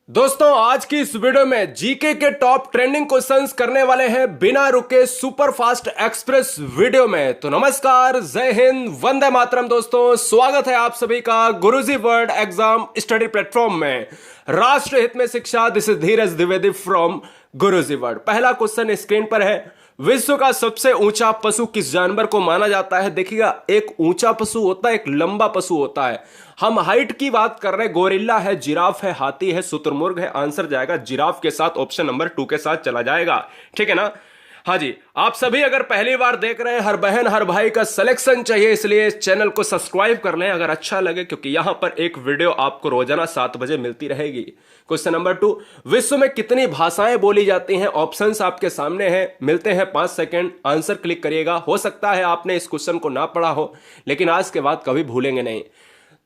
दोस्तों आज की इस वीडियो में जीके के टॉप ट्रेंडिंग क्वेश्चंस करने वाले हैं बिना रुके सुपर फास्ट एक्सप्रेस वीडियो में। तो नमस्कार, जय हिंद, वंदे मातरम। दोस्तों स्वागत है आप सभी का गुरुजी वर्ल्ड एग्जाम स्टडी प्लेटफॉर्म में। राष्ट्र हित में शिक्षा, this is Dheeraj Dwivedi from Guruji world. पहला क्वेश्चन स्क्रीन पर है, विश्व का सबसे ऊंचा पशु किस जानवर को माना जाता है? देखिएगा, एक ऊंचा पशु होता है, एक लंबा पशु होता है। हम हाइट की बात कर रहे हैं, गोरिल्ला है, जिराफ है, हाथी है, शुतुरमुर्ग है। आंसर जाएगा जिराफ के साथ, ऑप्शन नंबर 2 के साथ चला जाएगा। ठीक है ना? हाँ जी, आप सभी अगर पहली बार देख रहे हैं, हर बहन हर भाई का सिलेक्शन चाहिए, इसलिए चैनल को सब्सक्राइब कर लें अगर अच्छा लगे, क्योंकि यहां पर एक वीडियो आपको रोजाना 7 बजे मिलती रहेगी। क्वेश्चन नंबर 2, विश्व में कितनी भाषाएं बोली जाती हैं? ऑप्शंस आपके सामने हैं, मिलते हैं 5 सेकंड, आंसर क्लिक करिएगा। हो सकता है आपने इस क्वेश्चन को ना पढ़ा हो, लेकिन आज के बाद कभी भूलेंगे नहीं।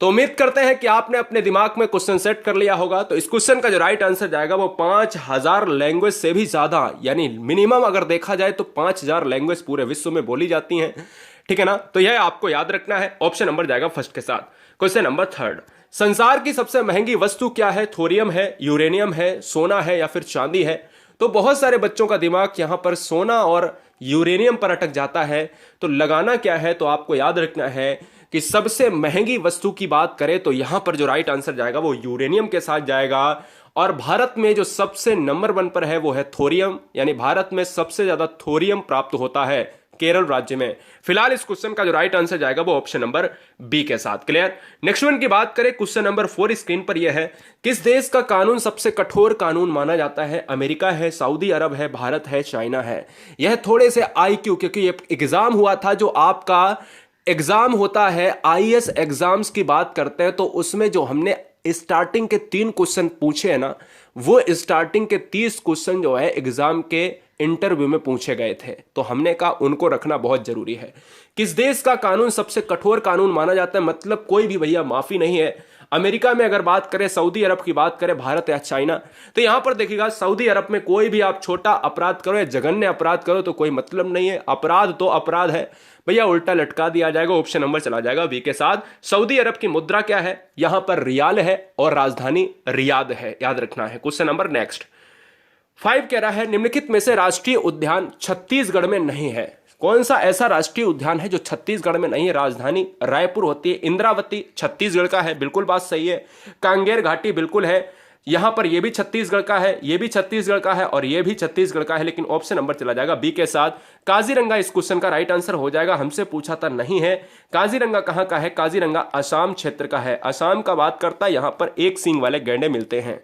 तो उम्मीद करते हैं कि आपने अपने दिमाग में क्वेश्चन सेट कर लिया होगा। तो इस क्वेश्चन का जो राइट आंसर जाएगा वो 5000 लैंग्वेज से भी ज्यादा, यानी मिनिमम अगर देखा जाए तो 5000 लैंग्वेज पूरे विश्व में बोली जाती हैं। ठीक है ना? तो यह आपको याद रखना है। ऑप्शन नंबर जाएगा फर्स्ट के साथ। क्वेश्चन नंबर 3, संसार की सबसे महंगी वस्तु क्या है? थोरियम है, यूरेनियम है, सोना है या फिर चांदी है? तो बहुत सारे बच्चों का दिमाग यहां पर सोना और यूरेनियम पर अटक जाता है। तो लगाना क्या है? तो आपको याद रखना है कि सबसे महंगी वस्तु की बात करें तो यहां पर जो राइट आंसर जाएगा वो यूरेनियम के साथ जाएगा। और भारत में जो सबसे नंबर 1 पर है वो है थोरियम, यानी भारत में सबसे ज्यादा थोरियम प्राप्त होता है केरल राज्य में। फिलहाल इस क्वेश्चन का जो राइट आंसर जाएगा वो ऑप्शन नंबर बी के साथ। क्लियर? नेक्स्ट वन की बात करें, क्वेश्चन नंबर 4 स्क्रीन पर यह है, किस देश का कानून सबसे कठोर कानून माना जाता है? अमेरिका है, सऊदी अरब है, भारत है, चाइना है? यह थोड़े से आईक्यू, क्योंकि ये एग्जाम हुआ था, जो आपका एग्जाम होता है आईएएस एग्जाम्स की बात करते हैं, तो उसमें जो हमने स्टार्टिंग के 3 क्वेश्चन पूछे हैं ना, वो स्टार्टिंग के 30 क्वेश्चन जो है एग्जाम के इंटरव्यू में पूछे गए थे। तो हमने कहा उनको रखना बहुत जरूरी है। किस देश का कानून सबसे कठोर कानून माना जाता है? मतलब कोई भी भैया माफी नहीं है। अमेरिका में अगर बात करें, सऊदी अरब की बात करें, भारत या चाइना? तो यहां पर देखिएगा, सऊदी अरब में कोई भी आप छोटा अपराध करो या जघन्य अपराध करो तो कोई मतलब नहीं है, अपराध तो अपराध है भैया, उल्टा लटका दिया जाएगा। ऑप्शन नंबर चला जाएगा बी के साथ। सऊदी अरब की मुद्रा क्या है? यहां पर रियाल है और राजधानी रियाद है, याद रखना है। क्वेश्चन नंबर नेक्स्ट 5 कह रहा है, निम्नलिखित में से राष्ट्रीय उद्यान छत्तीसगढ़ में नहीं है? कौन सा ऐसा राष्ट्रीय उद्यान है जो छत्तीसगढ़ में नहीं है? राजधानी रायपुर होती है। इंद्रावती छत्तीसगढ़ का है, बिल्कुल बात सही है। कांगेर घाटी बिल्कुल है, यहां पर यह भी छत्तीसगढ़ का है, यह भी छत्तीसगढ़ का है और यह भी छत्तीसगढ़ का है, लेकिन ऑप्शन नंबर चला जाएगा बी के साथ। काजीरंगा इस क्वेश्चन का राइट आंसर हो जाएगा। हमसे पूछा था, नहीं है। काजीरंगा कहां का है? काजीरंगा असम क्षेत्र का है, असम का बात करता है। यहां पर एक सींग वाले गैंडे मिलते हैं।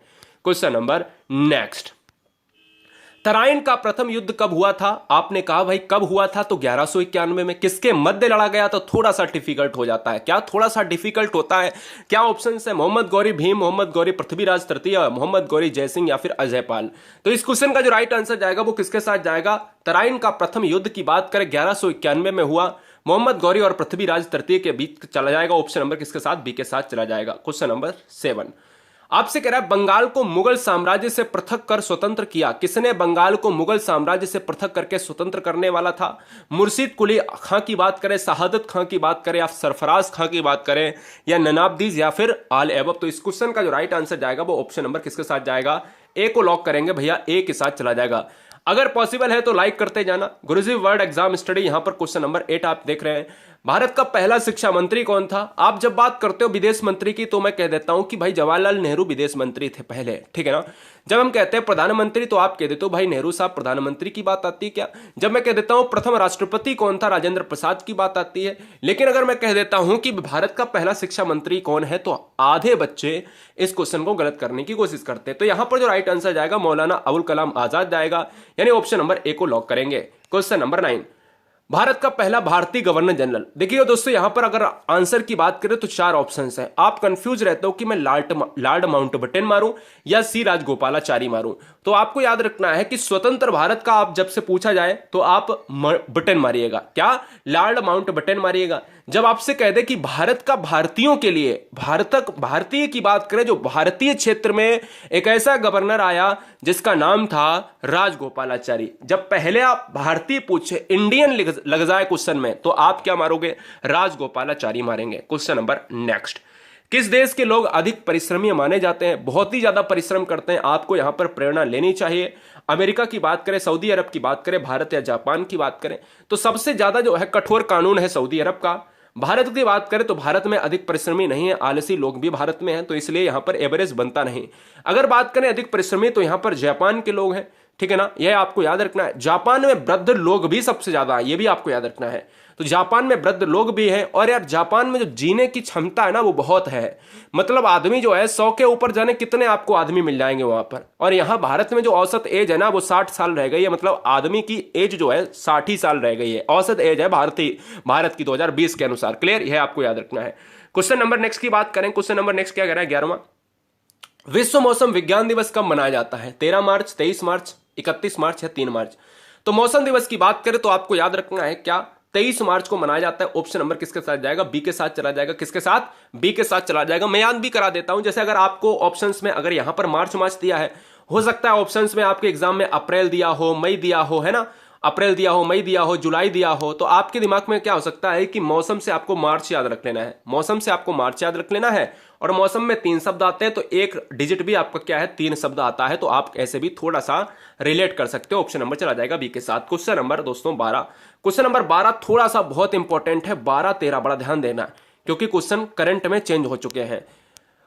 क्वेश्चन नंबर नेक्स्ट, तराइन का प्रथम युद्ध कब हुआ था? आपने कहा भाई कब हुआ था, तो 1191 में। किसके मध्य लड़ा गया? तो थोड़ा सा डिफिकल्ट हो जाता है। क्या थोड़ा सा डिफिकल्ट होता है? क्या ऑप्शन है? मोहम्मद गौरी भीम, मोहम्मद गौरी पृथ्वीराज तृतीय, मोहम्मद गौरी जयसिंह या फिर अजयपाल? तो इस क्वेश्चन का जो राइट आंसर जाएगा वो किसके साथ जाएगा? तराइन का प्रथम युद्ध की बात करें 1191 में हुआ, मोहम्मद गौरी और पृथ्वीराज तृतीय के बीच चला जाएगा। ऑप्शन नंबर किसके साथ? बी के साथ चला जाएगा। क्वेश्चन नंबर 7 आपसे कह रहा है, बंगाल को मुगल साम्राज्य से पृथक कर स्वतंत्र किया? किसने बंगाल को मुगल साम्राज्य से पृथक करके स्वतंत्र करने वाला था? मुर्शिद कुली खां की बात करें, शहादत खां की बात करें या सरफराज खां की बात करें या नवाबदीज या फिर आल एबब? तो इस क्वेश्चन का जो राइट आंसर जाएगा वो ऑप्शन नंबर किसके साथ जाएगा? ए को लॉक करेंगे भैया, ए के साथ चला जाएगा। अगर पॉसिबल है तो लाइक करते जाना। गुरुजी वर्ल्ड एग्जाम स्टडी, यहां पर क्वेश्चन नंबर 8 आप देख रहे हैं। भारत का पहला शिक्षा मंत्री कौन था? आप जब बात करते हो विदेश मंत्री की तो मैं कह देता हूं कि भाई जवाहरलाल नेहरू विदेश मंत्री थे पहले। ठीक है ना? जब हम कहते हैं प्रधानमंत्री तो आप कह देते हो भाई नेहरू साहब प्रधानमंत्री की बात आती है क्या? जब मैं कह देता हूं प्रथम राष्ट्रपति कौन था, राजेंद्र प्रसाद की बात आती है। लेकिन अगर मैं कह देता हूं कि भारत का पहला शिक्षा मंत्री कौन है, तो आधे बच्चे इस क्वेश्चन को गलत करने की कोशिश करते हैं। तो यहां पर जो राइट आंसर जाएगा मौलाना अबुल कलाम आजाद जाएगा, यानी ऑप्शन नंबर ए को लॉक करेंगे। क्वेश्चन नंबर 9, भारत का पहला भारतीय गवर्नर जनरल? देखिए दोस्तों, यहां पर अगर आंसर की बात करें तो 4 ऑप्शंस हैं। आप कंफ्यूज रहते हो कि मैं लॉर्ड माउंटबेटन मारूं या सी राजगोपालाचारी मारूं। तो आपको याद रखना है कि स्वतंत्र भारत का आप जब से पूछा जाए तो आप बटन मारिएगा। क्या? लॉर्ड माउंटबेटन मारिएगा। जब आपसे कह दे कि भारत का भारतीयों के लिए, भारतीय की बात करें, जो भारतीय क्षेत्र में एक ऐसा गवर्नर आया जिसका नाम था राजगोपालाचारी। जब पहले आप भारतीय पूछे, इंडियन लग जाए क्वेश्चन में, तो आप क्या मारोगे? राजगोपालाचारी मारेंगे। क्वेश्चन नंबर नेक्स्ट, किस देश के लोग अधिक परिश्रमी माने जाते हैं? बहुत ही ज्यादा परिश्रम करते हैं, आपको यहां पर प्रेरणा लेनी चाहिए। अमेरिका की बात करें, सऊदी अरब की बात करें, भारत या जापान की बात करें तो सबसे ज्यादा जो है कठोर कानून है सऊदी अरब का। भारत की बात करें तो भारत में अधिक परिश्रमी नहीं है, आलसी लोग भी भारत में हैं, तो इसलिए यहां पर एवरेज बनता नहीं। अगर बात करें अधिक परिश्रमी तो यहां पर जापान के लोग हैं, ठीक है ना, यह आपको याद रखना है। जापान में वृद्ध लोग भी सबसे ज्यादा, यह भी आपको याद रखना है। तो जापान में वृद्ध लोग भी हैं, और यार जापान में जो जीने की क्षमता है ना वो बहुत है। मतलब आदमी जो है 100 के ऊपर जाने कितने आपको आदमी मिल जाएंगे वहां पर। और यहां भारत में जो औसत एज है ना वो 60 साल रह गई है, मतलब आदमी की एज जो है 60 ही साल रह गई है, औसत एज है भारत की 2020 के अनुसार। क्लियर, यह आपको याद रखना है। क्वेश्चन नंबर नेक्स्ट की बात करें, क्वेश्चन नंबर नेक्स्ट क्या कह रहा है 11वां, विश्व मौसम विज्ञान दिवस कब मनाया जाता है? 13 मार्च, 23 मार्च, 31 मार्च या 3 मार्च? तो मौसम दिवस की बात करें तो आपको याद रखना है क्या 23 मार्च को मनाया जाता है। ऑप्शन नंबर किसके साथ जाएगा? बी के साथ चला जाएगा। किसके साथ? बी के साथ चला जाएगा। मैं याद भी करा देता हूं, जैसे अगर आपको ऑप्शंस में अगर यहां पर मार्च दिया है, हो सकता है ऑप्शंस में आपके एग्जाम में अप्रैल दिया हो, मई दिया हो, है ना, अप्रैल दिया हो, मई दिया हो, जुलाई दिया हो, तो आपके दिमाग में क्या हो सकता है कि मौसम से आपको मार्च याद रख लेना है, मौसम से आपको मार्च याद रख लेना है। और मौसम में 3 शब्द आते हैं तो एक डिजिट भी आपका क्या है, 3 शब्द आता है, तो आप ऐसे भी थोड़ा सा रिलेट कर सकते हो। ऑप्शन नंबर चला जाएगा बी के साथ। क्वेश्चन नंबर दोस्तों 12, क्वेश्चन नंबर 12 थोड़ा सा बहुत इंपॉर्टेंट है। 12 13 बड़ा ध्यान देना, क्योंकि क्वेश्चन करंट में चेंज हो चुके हैं।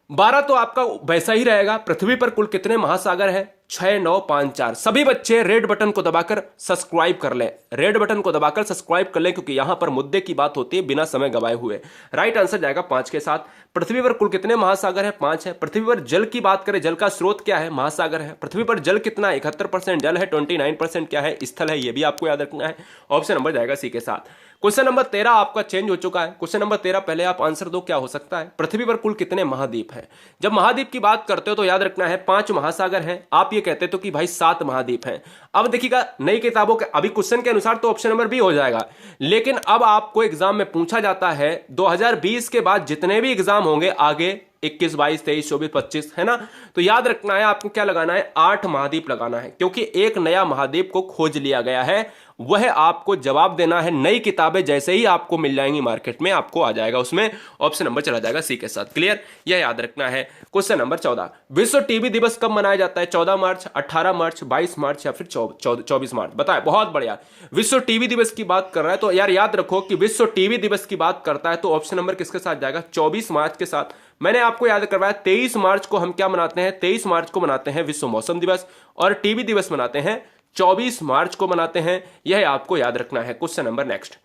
12 तो आपका वैसा ही रहेगा। पृथ्वी पर कुल कितने महासागर हैं? 6 9 5 4। सभी बच्चे रेड बटन को दबाकर सब्सक्राइब कर लें, रेड बटन को दबाकर सब्सक्राइब कर लें, क्योंकि यहां पर मुद्दे की बात होती है बिना समय गवाए हुए। राइट आंसर जाएगा 5 के साथ। पृथ्वी पर कुल कितने महासागर है? 5 है। पृथ्वी पर जल की बात करें, जल का स्रोत क्या है? महासागर है। पृथ्वी पर जल कितना? 71% जल है, 29% क्या है? स्थल है। यह भी आपको याद रखना है। ऑप्शन नंबर जाएगा सी के साथ। क्वेश्चन नंबर 13 आपका चेंज हो चुका है। क्वेश्चन नंबर 13 पहले आप आंसर दो, क्या हो सकता है? पृथ्वी पर कुल कितने महाद्वीप हैं? जब महाद्वीप की बात करते हो तो याद रखना है 5 महासागर हैं। आप ये कहते तो कि भाई 7 महाद्वीप हैं। अब देखिएगा नई किताबों के अभी क्वेश्चन के अनुसार तो ऑप्शन नंबर बी हो जाएगा, लेकिन अब आपको एग्जाम में पूछा जाता है 2020 के बाद जितने भी एग्जाम होंगे आगे 21 22 23 24 25, है ना, तो याद रखना है आपको क्या लगाना है? 8 महाद्वीप लगाना है, क्योंकि एक नया महाद्वीप को खोज लिया गया है। वह आपको जवाब देना है। नई किताबें जैसे ही आपको मिल जाएंगी मार्केट में, आपको आ जाएगा उसमें। ऑप्शन नंबर चला जाएगा सी के साथ। क्लियर, यह याद रखना है। क्वेश्चन नंबर 14, विश्व टीबी दिवस कब मनाया जाता है? 14 मार्च, 18 मार्च, 22 मार्च या फिर 24 मार्च? बताए, बहुत बढ़िया। विश्व टीबी दिवस की बात कर रहा है तो यार याद रखो कि विश्व टीबी दिवस की बात करता है तो ऑप्शन नंबर किसके साथ जाएगा? 24 मार्च के साथ। मैंने आपको याद करवाया 23 मार्च को हम क्या मनाते हैं? 23 मार्च को मनाते हैं विश्व मौसम दिवस, और टीबी दिवस मनाते हैं 24 मार्च को मनाते हैं। यह आपको याद रखना है। क्वेश्चन नंबर नेक्स्ट,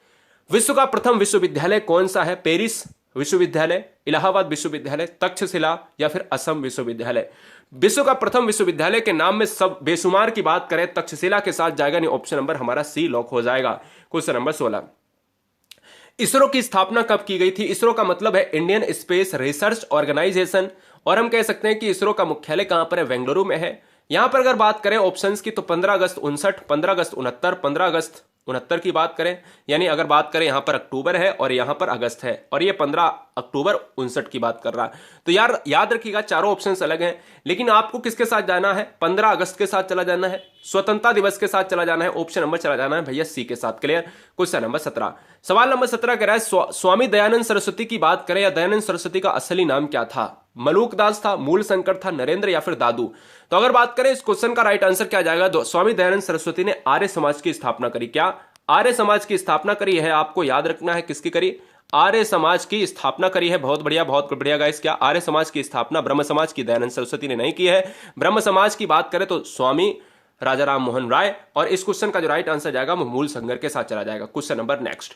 विश्व का प्रथम विश्वविद्यालय कौन सा है? पेरिस विश्वविद्यालय, इलाहाबाद विश्वविद्यालय, तक्षशिला या फिर असम विश्वविद्यालय? विश्व का प्रथम विश्वविद्यालय के नाम में सब बेशुमार की बात करें, तक्षशिला के साथ जाएगा, नहीं ऑप्शन नंबर हमारा सी लॉक हो जाएगा। क्वेश्चन नंबर 16, इसरो की स्थापना कब की गई थी? इसरो का मतलब है इंडियन स्पेस रिसर्च ऑर्गेनाइजेशन, और हम कह सकते हैं कि इसरो का मुख्यालय कहां पर है? बेंगलुरु में है। यहां पर अगर बात करें ऑप्शंस की तो 15 अगस्त 59, 15 अगस्त 69, 15 अगस्त 69 की बात करें, यानी अगर बात करें यहां पर अक्टूबर है और यहां पर अगस्त है, और ये 15 अक्टूबर 59 की बात कर रहा है। तो यार याद रखिएगा चारों ऑप्शंस अलग हैं, लेकिन आपको किसके साथ जाना है? 15 अगस्त के साथ चला जाना है, स्वतंत्रता दिवस के साथ चला जाना है, ऑप्शन नंबर चला जाना है भैया सी के साथ। क्लियर। क्वेश्चन नंबर 17, सवाल नंबर 17 कह रहा है स्वामी दयानंद सरस्वती की बात करें या दयानंद सरस्वती का असली नाम क्या था? मलूक दास था, मूल शंकर था, नरेंद्र या फिर दादू? तो अगर बात करें इस क्वेश्चन का राइट आंसर क्या जाएगा? स्वामी दयानंद सरस्वती ने आर्य समाज की स्थापना करी। क्या आर्य समाज की स्थापना करी है? आपको याद रखना है किसकी करी? आर्य समाज की स्थापना करी है। बहुत बढ़िया, बहुत बढ़िया गाइस। क्या आर्य समाज की स्थापना ब्रह्म समाज की दयानंद सरस्वती ने नहीं की है? ब्रह्म समाज की बात करें तो स्वामी राजा राम मोहन राय, और इस क्वेश्चन का जो राइट आंसर जाएगा वो मूल संगर के साथ चला जाएगा। क्वेश्चन नंबर नेक्स्ट,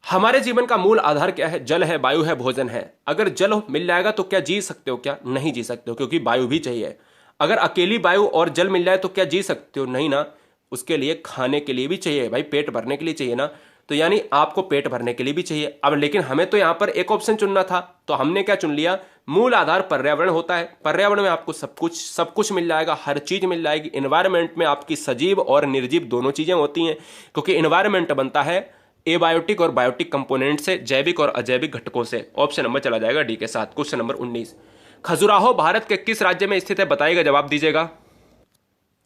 हमारे जीवन का मूल आधार क्या है? जल है, वायु है, भोजन है। अगर जल मिल जाएगा तो क्या जी सकते हो? क्या नहीं जी सकते हो, क्योंकि वायु भी चाहिए। अगर अकेली वायु और जल मिल जाए तो क्या जी सकते हो? नहीं ना, उसके लिए खाने के लिए भी चाहिए भाई, पेट भरने के लिए चाहिए ना, तो यानी आपको पेट भरने के लिए भी चाहिए। अब लेकिन हमें तो यहां पर एक ऑप्शन चुनना था, तो हमने क्या चुन लिया? मूल आधार पर्यावरण होता है। पर्यावरण में आपको सब कुछ मिल जाएगा, हर चीज मिल जाएगी। एनवायरमेंट में आपकी सजीव और निर्जीव दोनों चीजें होती हैं, क्योंकि एनवायरमेंट बनता है एबायोटिक और बायोटिक कंपोनेंट से, जैविक और अजैविक घटकों से। ऑप्शन नंबर चला जाएगा डी के साथ। क्वेश्चन नंबर 19, खजुराहो भारत के किस राज्य में स्थित है? बताइएगा, जवाब दीजिएगा।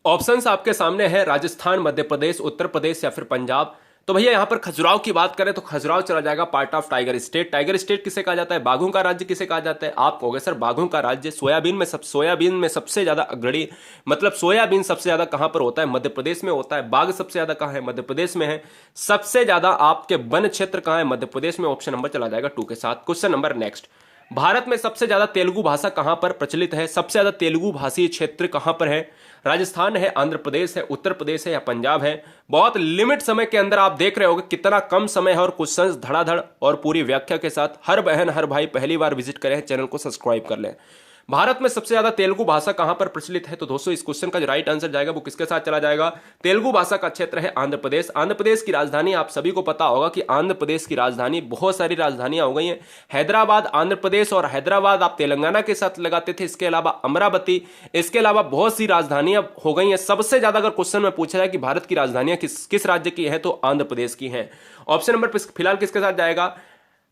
ऑप्शंस आपके सामने है, राजस्थान, मध्य प्रदेश, उत्तर प्रदेश या फिर पंजाब। तो भैया यहाँ पर खजुराहो की बात करें तो खजुराहो चला जाएगा part of tiger state. Tiger state किसे कहा जाता है? बाघों का राज्य किसे कहा जाता है? आप कहोगे सर बाघों का राज्य, सोयाबीन में सबसे ज्यादा अग्रणी, मतलब सोयाबीन सबसे ज्यादा कहां पर होता है? मध्य प्रदेश में होता है। बाघ सबसे ज्यादा कहां है? मध्य प्रदेश में है। सबसे ज्यादा आपके वन क्षेत्र कहां है? मध्य प्रदेश में। ऑप्शन नंबर चला जाएगा 2 के साथ। क्वेश्चन नंबर नेक्स्ट, भारत में सबसे ज्यादा तेलुगु भाषा कहां पर प्रचलित है? सबसे ज्यादा तेलुगु भाषी क्षेत्र कहां पर है? राजस्थान है, आंध्र प्रदेश है, उत्तर प्रदेश है या पंजाब है? बहुत लिमिट समय के अंदर आप देख रहे होगे कितना कम समय है और क्वेश्चंस धड़ाधड़ और पूरी व्याख्या के साथ। हर बहन हर भाई पहली बार विजिट करें, चैनल को सब्सक्राइब कर लें। भारत में सबसे ज्यादा तेलुगु भाषा कहां पर प्रचलित है? तो दोस्तों इस क्वेश्चन का जो राइट आंसर जाएगा वो किसके साथ चला जाएगा? तेलुगु भाषा का क्षेत्र है आंध्र प्रदेश। आंध्र प्रदेश की राजधानी आप सभी को पता होगा कि आंध्र प्रदेश की राजधानी, बहुत सारी राजधानियां हो गई हैं। हैदराबाद आंध्र प्रदेश और हैदराबाद आप तेलंगाना के साथ लगाते थे। इसके अलावा अमरावती, इसके अलावा बहुत सी राजधानियां हो गई हैं। सबसे ज्यादा अगर क्वेश्चन में पूछा जाए कि भारत की राजधानियां किस राज्य की है तो आंध्र प्रदेश की हैं। ऑप्शन नंबर फिलहाल किसके साथ जाएगा?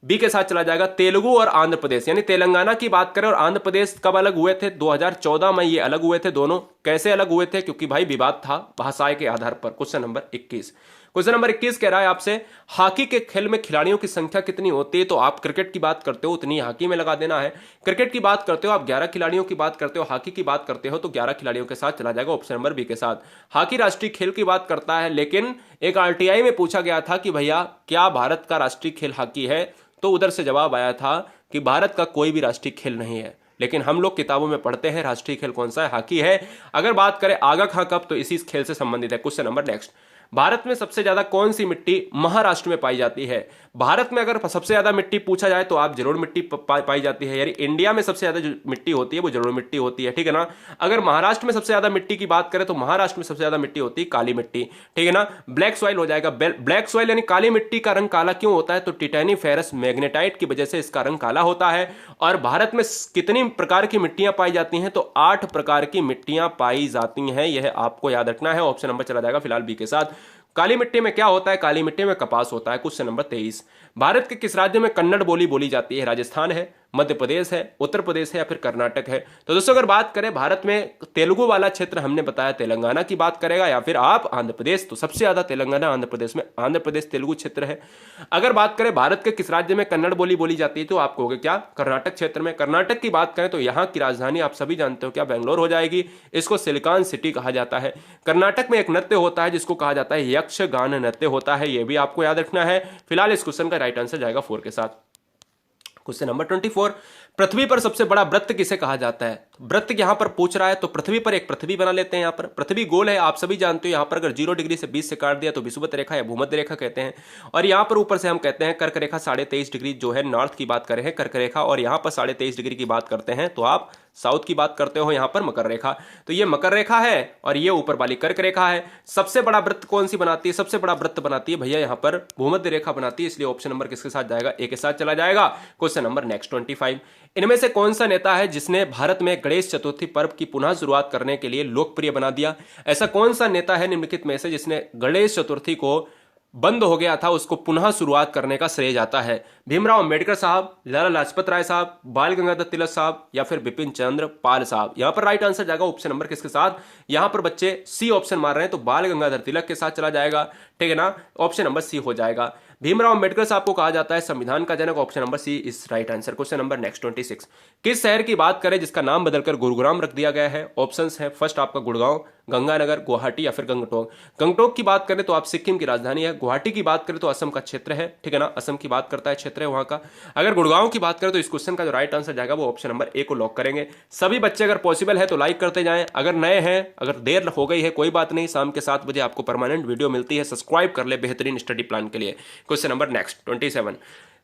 बी के साथ चला जाएगा। तेलुगु और आंध्र प्रदेश, यानी तेलंगाना की बात करें और आंध्र प्रदेश कब अलग हुए थे? 2014 में ये अलग हुए थे दोनों। कैसे अलग हुए थे? क्योंकि भाई विवाद था भाषाएं के आधार पर। क्वेश्चन नंबर 21, क्वेश्चन नंबर 21 कह रहा है आपसे, हॉकी के खेल में खिलाड़ियों की संख्या कितनी होती है? तो आप क्रिकेट की बात करते हो उतनी हॉकी में लगा देना है। क्रिकेट की बात करते हो आप 11 खिलाड़ियों की बात करते हो, हॉकी की बात करते हो तो 11 खिलाड़ियों के साथ चला जाएगा। ऑप्शन नंबर बी के साथ। हॉकी राष्ट्रीय खेल की बात करता है, लेकिन एक आरटीआई में पूछा गया था कि भैया क्या भारत का राष्ट्रीय खेल हॉकी है? तो उधर से जवाब आया था कि भारत का कोई भी राष्ट्रीय खेल नहीं है, लेकिन हम लोग किताबों में पढ़ते हैं राष्ट्रीय खेल कौन सा है? हॉकी है। अगर बात करें आगा खां कप तो इसी खेल से संबंधित है। क्वेश्चन नंबर नेक्स्ट, भारत में सबसे ज्यादा कौन सी मिट्टी महाराष्ट्र में पाई जाती है? भारत में अगर सबसे ज्यादा मिट्टी पूछा जाए तो आप जरूर मिट्टी पाई जाती है, यानी इंडिया में सबसे ज्यादा जो मिट्टी होती है वो जरूर मिट्टी होती है, ठीक है ना। अगर महाराष्ट्र में सबसे ज्यादा मिट्टी की बात करें तो महाराष्ट्र में सबसे ज्यादा मिट्टी होती है काली मिट्टी, ठीक है ना। ब्लैक सॉइल हो जाएगा। ब्लैक सॉइल यानी काली मिट्टी का रंग काला क्यों होता है? तो टिटेनी फेरस मैग्नेटाइट की वजह से इसका रंग काला होता है। और भारत में कितनी प्रकार की मिट्टियां पाई जाती हैं? तो 8 प्रकार की मिट्टियां पाई जाती हैं, यह आपको याद रखना है। ऑप्शन नंबर चला जाएगा फिलहाल बी के साथ। काली मिट्टी में क्या होता है? काली मिट्टी में कपास होता है। क्वेश्चन नंबर 23, भारत के किस राज्य में कन्नड़ बोली बोली जाती है? राजस्थान है, मध्य प्रदेश है, उत्तर प्रदेश है या फिर कर्नाटक है? तो दोस्तों अगर बात करें भारत में तेलुगु वाला क्षेत्र, हमने बताया तेलंगाना की बात करेगा या फिर आप आंध्र प्रदेश, तो सबसे ज्यादा तेलंगाना आंध्र प्रदेश में, आंध्र प्रदेश तेलुगु क्षेत्र है। अगर बात करें भारत के किस राज्य में कन्नड़ बोली बोली जाती है तो आप कहोगे क्या? कर्नाटक क्षेत्र में। कर्नाटक की बात करें तो यहाँ की राजधानी आप सभी जानते हो क्या? बेंगलोर हो जाएगी। इसको सिलिकॉन सिटी कहा जाता है। कर्नाटक में एक नृत्य होता है जिसको कहा जाता है यक्षगान नृत्य होता है, यह भी आपको याद रखना है। फिलहाल इस क्वेश्चन का राइट आंसर जाएगा 4 के साथ। क्वेश्चन नंबर 24, पृथ्वी पर सबसे बड़ा वृत्त किसे कहा जाता है? वृत्त यहां पर पूछ रहा है तो पृथ्वी पर एक पृथ्वी बना लेते हैं। यहां पर पृथ्वी गोल है, आप सभी जानते हो। यहां पर अगर 0 डिग्री से 20 से काट दिया तो विषुवत रेखा या भूमध्य रेखा कहते हैं। और यहां पर ऊपर से हम कहते हैं कर्क रेखा 23.5 डिग्री, जो है नॉर्थ की बात करें कर्क रेखा, और यहां पर 23.5 डिग्री की बात करते हैं तो आप साउथ की बात करते हो यहां पर मकर रेखा। तो ये मकर रेखा है और ये ऊपर वाली कर्क रेखा है। सबसे बड़ा वृत्त कौन सी बनाती है? सबसे बड़ा वृत्त बनाती है भैया यहां पर भूमध्य रेखा बनाती है, इसलिए ऑप्शन नंबर किसके साथ जाएगा? ए के साथ चला जाएगा। क्वेश्चन नंबर नेक्स्ट 25, इनमें से कौन सा नेता है जिसने भारत में गणेश चतुर्थी पर्व की पुनः शुरुआत करने के लिए लोकप्रिय बना दिया? ऐसा कौन सा नेता है निम्नलिखित में से जिसने गणेश चतुर्थी को बंद हो गया था उसको पुनः शुरुआत करने का श्रेय जाता है? भीमराव अंबेडकर साहब, लाला लाजपत राय साहब, बाल गंगाधर तिलक साहब या फिर बिपिन चंद्र पाल साहब? यहां पर राइट आंसर जाएगा ऑप्शन नंबर किसके साथ? यहां पर बच्चे सी ऑप्शन मार रहे हैं तो बाल गंगाधर तिलक के साथ चला जाएगा, ठीक है ना। ऑप्शन नंबर सी हो जाएगा। भीमराव अंबेडकर साहब को कहा जाता है संविधान का जनक। Option number C is right answer. Question number next 26, किस शहर की बात करें जिसका नाम बदलकर गुरुग्राम रख दिया गया है? ऑप्शंस है, फर्स्ट आपका गुड़गांव, गंगानगर, गुवाहाटी या फिर गंगटोक। गंगटोक की बात करें तो आप सिक्किम की राजधानी है। गुवाहाटी की बात करें तो असम का क्षेत्र है, ठीक है ना, असम की बात करता है, क्षेत्र है वहां का। अगर गुड़गांव की बात करें तो इस क्वेश्चन का जो राइट आंसर जाएगा वो ऑप्शन नंबर ए को लॉक करेंगे। सभी बच्चे अगर पॉसिबल है तो लाइक करते जाएं, अगर नए हैं, अगर देर हो गई है कोई बात नहीं, शाम के 7 बजे आपको परमानेंट वीडियो मिलती है, सब्सक्राइब कर ले बेहतरीन स्टडी प्लान के लिए। क्वेश्चन नंबर नेक्स्ट 27,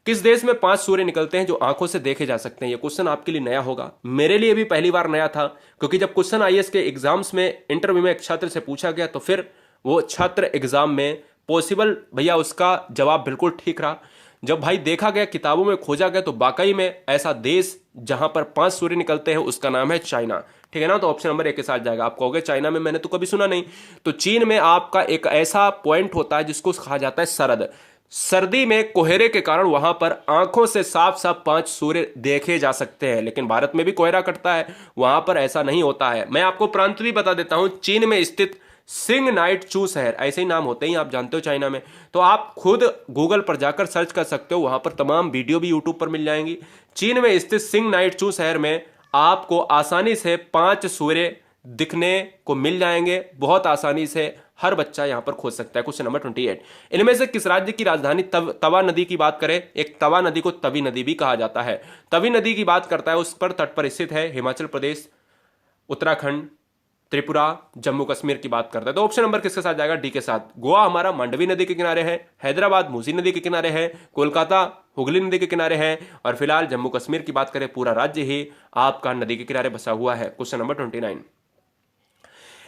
किस देश में 5 सूर्य निकलते हैं जो आंखों से देखे जा सकते हैं? ये क्वेश्चन आपके लिए नया होगा, मेरे लिए भी पहली बार नया था, क्योंकि जब क्वेश्चन आईएएस के एग्जाम्स में इंटरव्यू में एक छात्र से पूछा गया तो फिर वो छात्र एग्जाम में पॉसिबल भैया उसका जवाब बिल्कुल ठीक रहा। जब भाई देखा गया, किताबों में खोजा गया तो वाकई में ऐसा देश जहां पर 5 सूर्य निकलते हैं उसका नाम है चाइना, ठीक है ना। तो ऑप्शन नंबर 1 के साथ जाएगा। आप कहोगे चाइना में मैंने तो कभी सुना नहीं, तो चीन में आपका एक ऐसा पॉइंट होता है जिसको कहा जाता है सरद। सर्दी में कोहरे के कारण वहां पर आंखों से साफ साफ 5 सूर्य देखे जा सकते हैं, लेकिन भारत में भी कोहरा कटता है, वहां पर ऐसा नहीं होता है। मैं आपको प्रांत भी बता देता हूं, चीन में स्थित सिंग नाइट चू शहर, ऐसे ही नाम होते ही, आप जानते हो चाइना में। तो आप खुद गूगल पर जाकर सर्च कर सकते हो, वहां पर तमाम वीडियो भी यूट्यूब पर मिल जाएंगी। चीन में स्थित सिंग नाइट चू शहर में आपको आसानी से 5 सूर्य दिखने को मिल जाएंगे, बहुत आसानी से हर बच्चा यहां पर खोज सकता है। क्वेश्चन नंबर 28, इनमें से किस राज्य की राजधानी तवा नदी की बात करें? एक तवा नदी को तवी नदी भी कहा जाता है। तवी नदी की बात करता है, उस पर तट पर स्थित है। हिमाचल प्रदेश, उत्तराखंड, त्रिपुरा, जम्मू कश्मीर की बात करता है। तो ऑप्शन नंबर किसके साथ जाएगा? डी के साथ। गोवा हमारा मांडवी नदी के किनारे है, हैदराबाद मूसी नदी के किनारे है, कोलकाता हुगली नदी के किनारे है, और फिलहाल जम्मू कश्मीर की बात करें पूरा राज्य ही आपका नदी के किनारे बसा हुआ है। क्वेश्चन नंबर 29,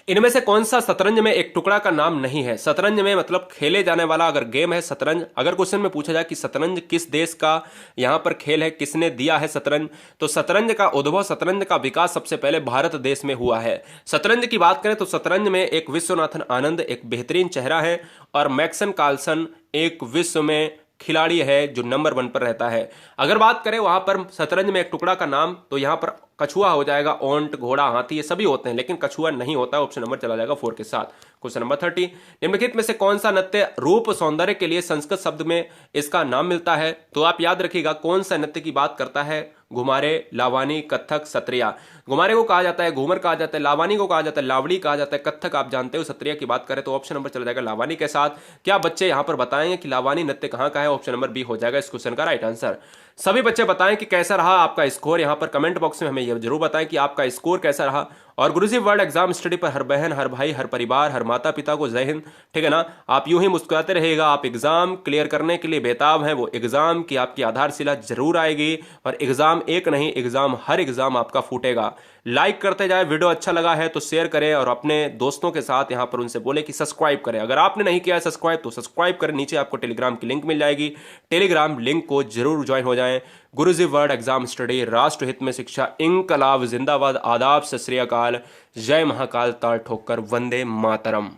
इनमें से कौन सा शतरंज में एक टुकड़ा का नाम नहीं है? शतरंज में मतलब खेले जाने वाला अगर गेम है शतरंज, अगर क्वेश्चन में पूछा जाए कि शतरंज किस देश का यहां पर खेल है, किसने दिया है शतरंज, तो शतरंज का उद्भव, शतरंज का विकास सबसे पहले भारत देश में हुआ है। शतरंज की बात करें तो शतरंज में एक विश्वनाथन आनंद एक बेहतरीन चेहरा है, और मैक्सन कार्लसन एक विश्व में खिलाड़ी है जो नंबर 1 पर रहता है। अगर बात करें वहां पर शतरंज में एक टुकड़ा का नाम, तो यहां पर कछुआ हो जाएगा, ओंट, घोड़ा, हाथी ये सभी होते हैं, लेकिन कछुआ नहीं होता। ऑप्शन नंबर चला जाएगा 4 के साथ। क्वेश्चन नंबर 30, निम्नलिखित में से कौन सा नृत्य रूप सौंदर्य के लिए संस्कृत शब्द में इसका नाम मिलता है? तो आप याद रखिएगा कौन सा नृत्य की बात करता है। घुमारे, लावानी, कथक, सत्रिया। घुमारे को कहा जाता है घूमर कहा जाता है, लावानी को कहा जाता है लावड़ी कहा जाता है, कथक आप जानते हो, सत्रिया की बात करें तो ऑप्शन नंबर चला जाएगा लावानी के साथ। क्या बच्चे यहां पर बताएंगे कि लावानी नृत्य कहां का है? ऑप्शन नंबर बी हो जाएगा इस क्वेश्चन का राइट आंसर। सभी बच्चे बताएं कि कैसा रहा आपका स्कोर, यहां पर कमेंट बॉक्स में हमें यह जरूर बताएं कि आपका स्कोर कैसा रहा। और गुरुजी वर्ल्ड एग्जाम स्टडी पर हर बहन, हर भाई, हर परिवार, हर माता पिता को जय हिंद। ठीक है ना, आप यूं ही मुस्कुराते रहिएगा। आप एग्जाम क्लियर करने के लिए बेताब हैं, वो एग्जाम की आपकी आधारशिला जरूर आएगी, और एग्जाम एक नहीं, एग्जाम हर एग्जाम आपका फूटेगा। लाइक करते जाए, वीडियो अच्छा लगा है तो शेयर करें, और अपने दोस्तों के साथ यहां पर उनसे बोले कि सब्सक्राइब करें। अगर आपने नहीं किया है सब्सक्राइब तो सब्सक्राइब करें, नीचे आपको टेलीग्राम की लिंक मिल जाएगी, टेलीग्राम लिंक को जरूर ज्वाइन हो जाएं। गुरुजी वर्ल्ड एग्जाम स्टडी, राष्ट्र हित में शिक्षा, इंकलाब जिंदाबाद, आदाब, सत श्री अकाल, जय महाकाल, ताल ठोकर, वंदे मातरम।